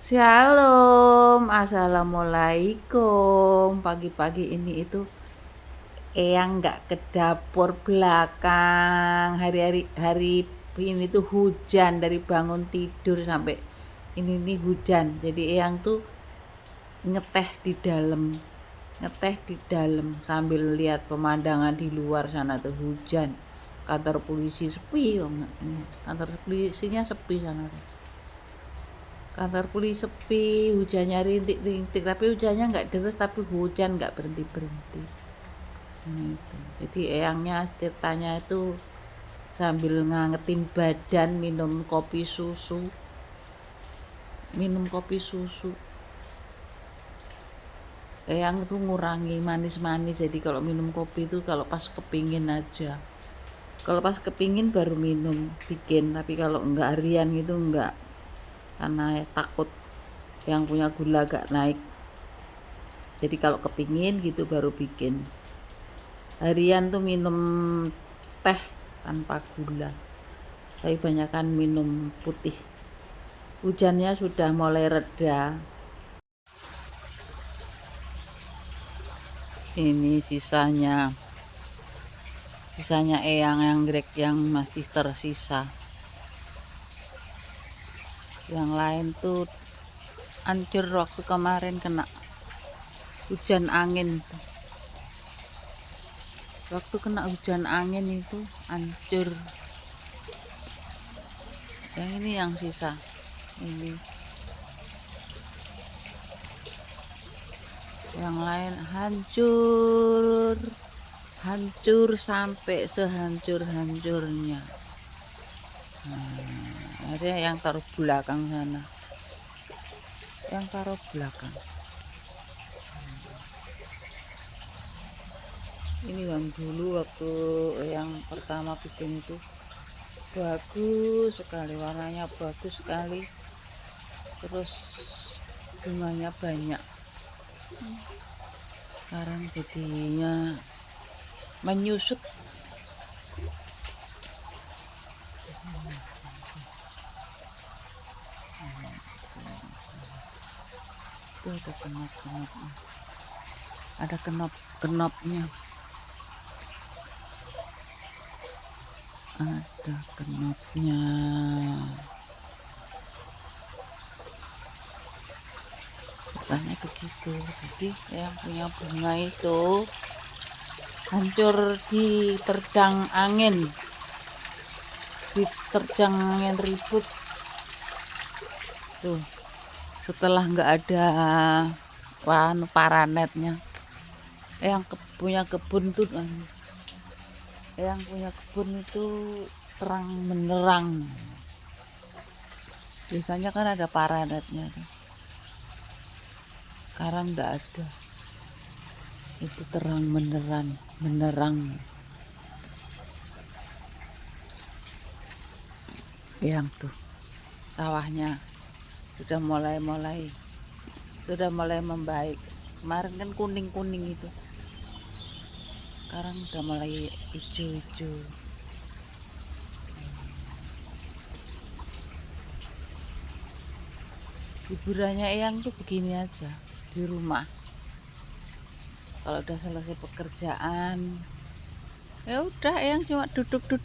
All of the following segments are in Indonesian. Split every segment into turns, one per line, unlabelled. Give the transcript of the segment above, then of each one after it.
Shalom, assalamualaikum. Pagi-pagi ini itu Eyang nggak ke dapur belakang. Hari ini tuh hujan dari bangun tidur sampai ini nih hujan. Jadi Eyang tuh ngeteh di dalam, sambil lihat pemandangan di luar sana tuh hujan. Kantor polisi sepi, kantor polisinya sepi sana tuh. Kantor polisi sepi, hujannya rintik-rintik, tapi hujannya nggak deras, tapi hujan nggak berhenti-berhenti. Gitu. Jadi eyangnya ceritanya itu sambil ngangetin badan, minum kopi susu. Eyang tuh ngurangi manis-manis, jadi kalau minum kopi itu kalau pas kepingin aja. Kalau pas kepingin baru minum, bikin, tapi kalau enggak harian gitu enggak, karena takut yang punya gula agak naik. Jadi kalau kepingin gitu baru bikin. Harian tuh minum teh tanpa gula, tapi banyakan minum putih. Hujannya sudah mulai reda. Ini sisanya eyang anggrek yang masih tersisa. Yang lain tuh hancur waktu kemarin kena hujan angin. Waktu kena hujan angin itu hancur. Yang ini yang sisa. Ini. Yang lain hancur sampai sehancur-hancurnya. Ada yang taruh belakang sana. Ini yang dulu waktu yang pertama bikin itu bagus sekali, warnanya bagus sekali, terus bunganya banyak. Sekarang jadinya menyusut. Itu ada kenop-kenopnya, ada kenop-kenopnya, ada kenopnya. Ceritanya begitu. Jadi yang punya bunga itu hancur diterjang angin ribut tuh. Setelah nggak ada paranetnya, yang punya kebun tuh, itu terang menerang. Biasanya kan ada paranetnya tuh. Sekarang nggak ada, itu terang menerang. Yang tuh sawahnya sudah mulai membaik. Kemarin kan kuning itu, sekarang udah mulai hijau. Hiburannya Eyang tuh begini aja di rumah. Kalau udah selesai pekerjaan, ya udah Eyang cuma duduk di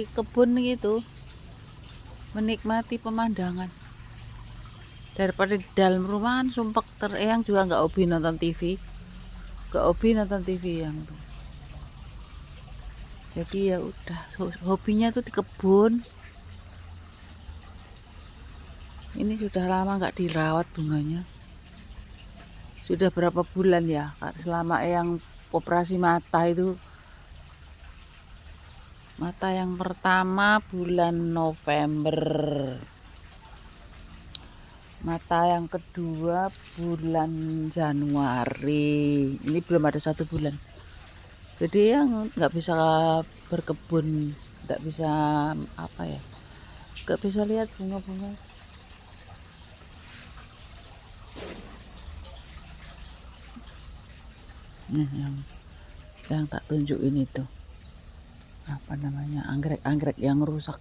kebun gitu, menikmati pemandangan. Daripada di dalam rumah kan sumpek, Eyang juga nggak hobi nonton TV, yang tuh. Jadi ya udah, hobinya tuh di kebun. Ini sudah lama nggak dirawat bunganya. Sudah berapa bulan ya selama Eyang operasi mata itu. Mata yang pertama bulan November, mata yang kedua bulan Januari. Ini belum ada 1 bulan. Jadi yang nggak bisa berkebun, nggak bisa nggak bisa lihat bunga-bunga. Nah, yang tak tunjukin itu anggrek yang rusak.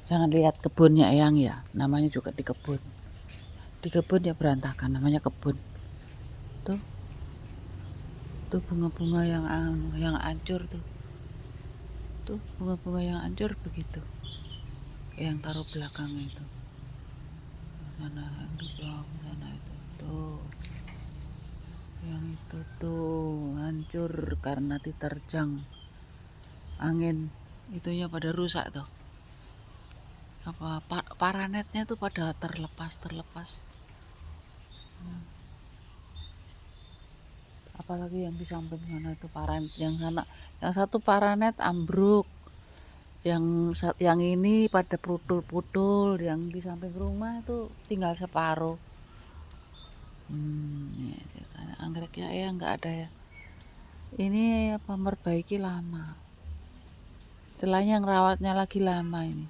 Jangan lihat kebunnya Eyang ya, namanya juga di kebun. Di kebun ya berantakan, namanya kebun. Tuh, tuh bunga-bunga yang hancur tuh. Tuh bunga-bunga yang hancur begitu. Yang taruh belakang itu. Sana yang di belakang sana itu. Tuh. Yang itu tuh hancur karena diterjang angin. Itunya pada rusak tuh. Apa paranetnya tuh pada terlepas. Apalagi yang di samping sana itu paranet yang sana, yang satu paranet ambruk, yang ini pada putul-putul, yang di samping rumah itu tinggal separuh. Ya, anggreknya ya nggak ada ya. Ini apa memperbaiki lama, istilahnya yang rawatnya lagi lama ini.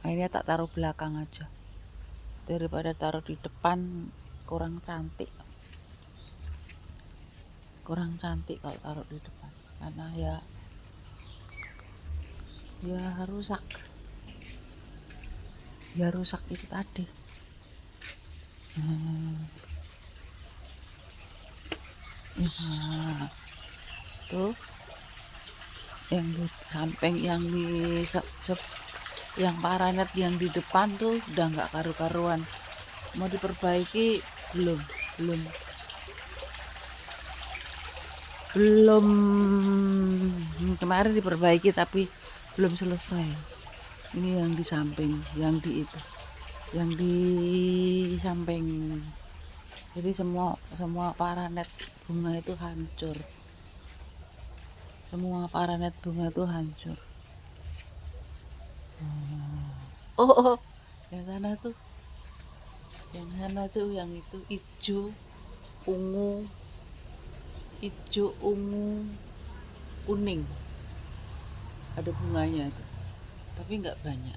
Akhirnya tak taruh belakang aja daripada taruh di depan, kurang cantik kalau taruh di depan karena ya rusak itu tadi. Nah, tuh yang di samping, yang paranet yang di depan tuh udah nggak karu-karuan, mau diperbaiki belum belum kemarin diperbaiki tapi belum selesai. Ini yang di samping, yang di samping, jadi semua paranet bunga itu hancur. Oh, yang sana tuh yang itu ungu kuning, ada bunganya itu tapi nggak banyak,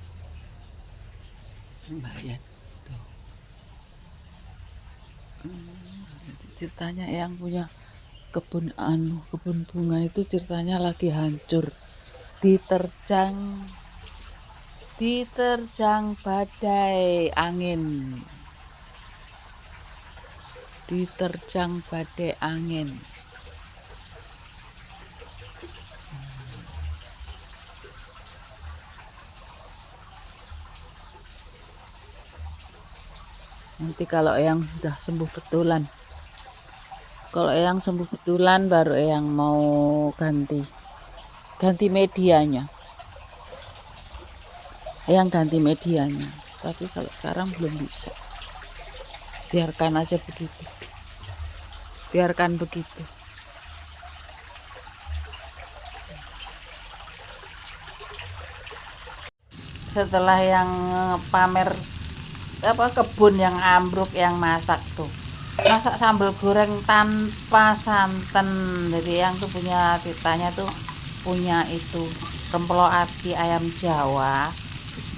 lumayan tuh. Ceritanya yang punya kebun bunga itu ceritanya lagi hancur, diterjang badai angin. Nanti kalau yang sudah sembuh betulan, baru yang mau ganti medianya. Tapi kalau sekarang belum bisa. Biarkan begitu. Setelah yang pamer kebun yang ambruk, yang masak sambal goreng tanpa santan. Jadi yang tuh punya ceritanya tuh punya itu tempelo ati ayam Jawa,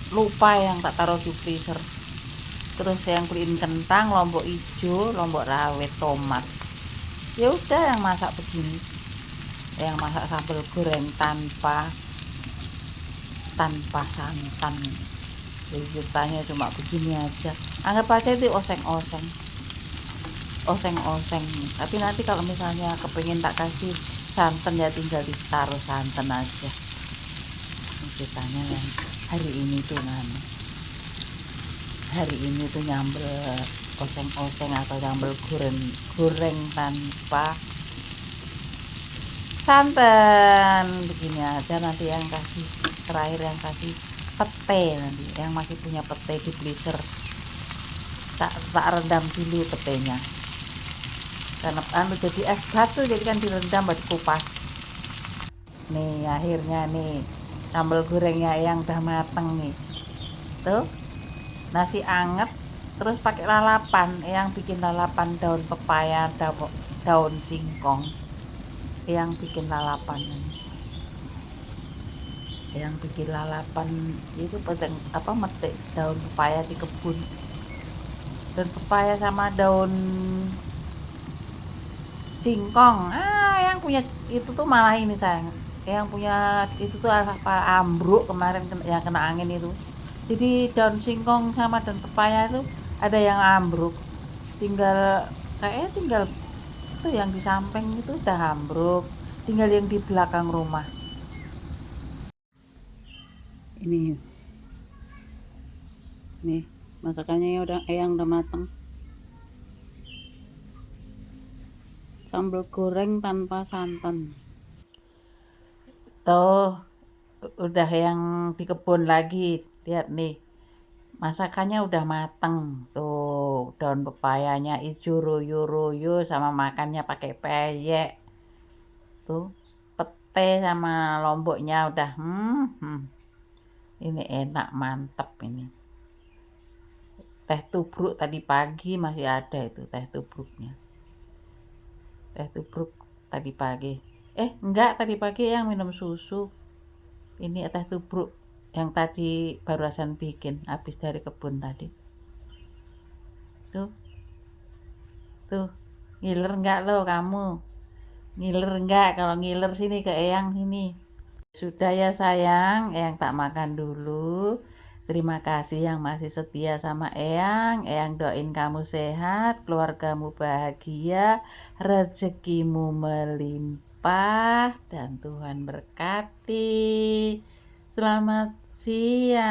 lupa yang tak taruh di freezer. Terus yang beliin kentang, lombok hijau, lombok rawit, tomat. Ya udah yang masak begini, yang masak sambal goreng tanpa santan. Jadi ceritanya cuma begini aja, anggap aja itu oseng-oseng. Tapi nanti kalau misalnya kepengin tak kasih santan ya tinggal ditaruh santan aja. Ceritanya yang hari ini tuh nyambel oseng-oseng atau nyambel goreng tanpa santan begini aja. Nanti yang terakhir yang kasih pete, nanti yang masih punya pete di freezer tak rendam dulu petenya, karena jadi es batu, jadi kan direndam buat kupas. Nih akhirnya nih sambal gorengnya yang udah mateng nih tuh, nasi anget, terus pakai lalapan. Yang bikin lalapan daun pepaya, daun singkong, yang bikin lalapan itu metik daun pepaya di kebun, daun pepaya sama daun singkong. Yang punya itu tuh malah ini sayang, yang punya itu tuh apa ambruk kemarin yang kena angin itu. Jadi daun singkong sama daun pepaya itu ada yang ambruk. Tinggal itu yang di samping itu udah ambruk. Tinggal yang di belakang rumah. Ini nih masakannya udah mateng. Sambal goreng tanpa santan. Tuh, udah yang di kebun lagi. Lihat nih, masakannya udah mateng. Tuh, daun pepayanya ijo royo-royo sama makannya pakai peyek. Tuh, pete sama lomboknya udah ini enak mantep ini. Teh tubruk tadi pagi masih ada itu teh tubruknya. Teh tubruk tadi pagi. Enggak, tadi pagi yang minum susu. Ini teh tubruk yang tadi barusan bikin habis dari kebun tadi. Tuh, tuh. Ngiler enggak lo kamu? Ngiler enggak? Kalau ngiler sini ke Eyang sini. Sudah ya sayang, Eyang tak makan dulu. Terima kasih yang masih setia sama Eyang. Eyang doain kamu sehat, keluargamu bahagia, rezekimu melimpah, dan Tuhan berkati. Selamat siang.